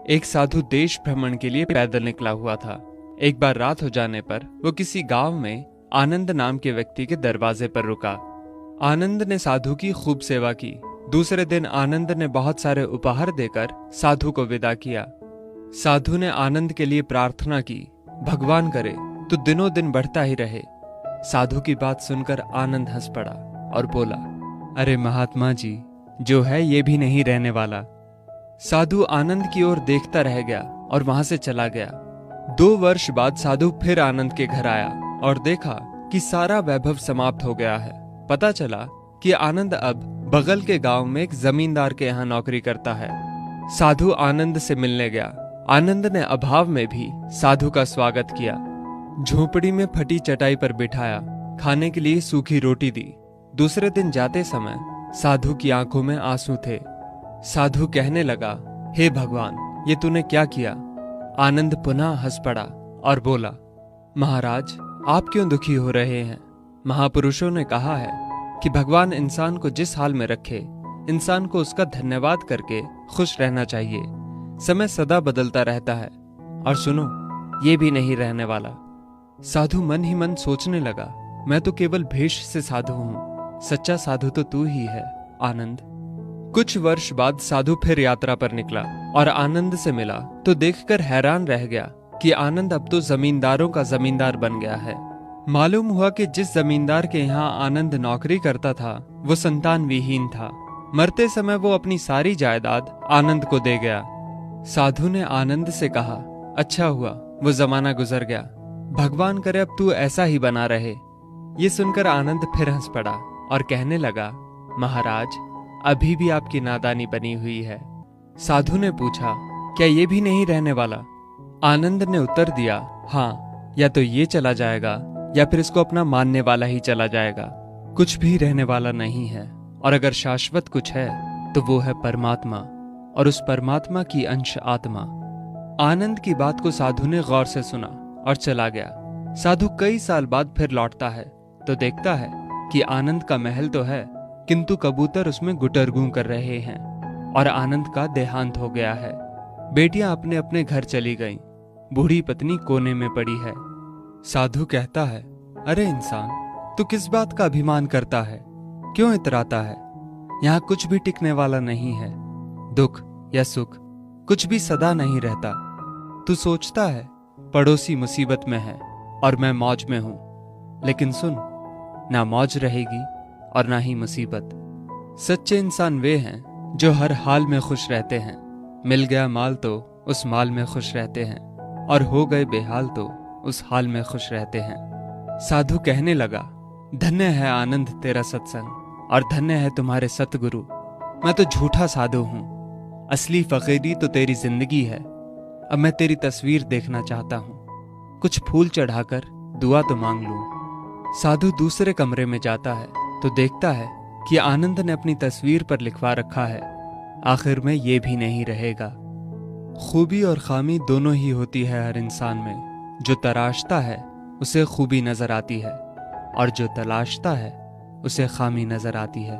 एक साधु देश भ्रमण के लिए पैदल निकला हुआ था। एक बार रात हो जाने पर वो किसी गांव में आनंद नाम के व्यक्ति के दरवाजे पर रुका। आनंद ने साधु की खूब सेवा की। दूसरे दिन आनंद ने बहुत सारे उपहार देकर साधु को विदा किया। साधु ने आनंद के लिए प्रार्थना की, भगवान करे तो दिनों दिन बढ़ता ही रहे। साधु की बात सुनकर आनंद हंस पड़ा और बोला, अरे महात्मा जी, जो है ये भी नहीं रहने वाला। साधु आनंद की ओर देखता रह गया और वहां से चला गया। 2 वर्ष बाद साधु फिर आनंद के घर आया और देखा कि सारा वैभव समाप्त हो गया है। पता चला कि आनंद अब बगल के गांव में एक जमींदार के यहाँ नौकरी करता है। साधु आनंद से मिलने गया। आनंद ने अभाव में भी साधु का स्वागत किया। झोपड़ी में फटी चटाई पर बिठाया, खाने के लिए सूखी रोटी दी। दूसरे दिन जाते समय साधु की आंखों में आंसू थे। साधु कहने लगा, हे भगवान, ये तूने क्या किया? आनंद पुनः हंस पड़ा और बोला, महाराज, आप क्यों दुखी हो रहे हैं? महापुरुषों ने कहा है कि भगवान इंसान को जिस हाल में रखे, इंसान को उसका धन्यवाद करके खुश रहना चाहिए। समय सदा बदलता रहता है और सुनो, ये भी नहीं रहने वाला। साधु मन ही मन सोचने लगा, मैं तो केवल भेष से साधु हूं, सच्चा साधु तो तू ही है आनंद। कुछ वर्ष बाद साधु फिर यात्रा पर निकला और आनंद से मिला तो देखकर हैरान रह गया कि आनंद अब तो जमींदारों का जमींदार बन गया है। मालूम हुआ कि जिस जमींदार के यहाँ आनंद नौकरी करता था वो संतान विहीन था। मरते समय वो अपनी सारी जायदाद आनंद को दे गया। साधु ने आनंद से कहा, अच्छा हुआ वो जमाना गुजर गया, भगवान करे अब तू ऐसा ही बना रहे। ये सुनकर आनंद फिर हंस पड़ा और कहने लगा, महाराज, अभी भी आपकी नादानी बनी हुई है। साधु ने पूछा, क्या ये भी नहीं रहने वाला? आनंद ने उत्तर दिया, हाँ, या तो ये चला जाएगा या फिर इसको अपना मानने वाला ही चला जाएगा। कुछ भी रहने वाला नहीं है, और अगर शाश्वत कुछ है तो वो है परमात्मा, और उस परमात्मा की अंश आत्मा। आनंद की बात को साधु ने गौर से सुना और चला गया। साधु कई साल बाद फिर लौटता है तो देखता है कि आनंद का महल तो है, किंतु कबूतर उसमें गुटरगू कर रहे हैं और आनंद का देहांत हो गया है। बेटियां अपने अपने घर चली गईं, बूढ़ी पत्नी कोने में पड़ी है। साधु कहता है, अरे इंसान, तू किस बात का अभिमान करता है? क्यों इतराता है? यहाँ कुछ भी टिकने वाला नहीं है। दुख या सुख कुछ भी सदा नहीं रहता। तू सोचता है पड़ोसी मुसीबत में है और मैं मौज में हूं, लेकिन सुन, ना मौज रहेगी और ना ही मुसीबत। सच्चे इंसान वे हैं जो हर हाल में खुश रहते हैं। मिल गया माल तो उस माल में खुश रहते हैं, और हो गए बेहाल तो उस हाल में खुश रहते हैं। साधु कहने लगा, धन्य है आनंद तेरा सत्संग, और धन्य है तुम्हारे सतगुरु। मैं तो झूठा साधु हूं, असली फकीरी तो तेरी जिंदगी है। अब मैं तेरी तस्वीर देखना चाहता हूं, कुछ फूल चढ़ाकर दुआ तो मांग लूं। साधु दूसरे कमरे में जाता है तो देखता है कि आनंद ने अपनी तस्वीर पर लिखवा रखा है, आखिर में ये भी नहीं रहेगा। खूबी और खामी दोनों ही होती है हर इंसान में। जो तराशता है उसे खूबी नजर आती है, और जो तलाशता है उसे खामी नजर आती है।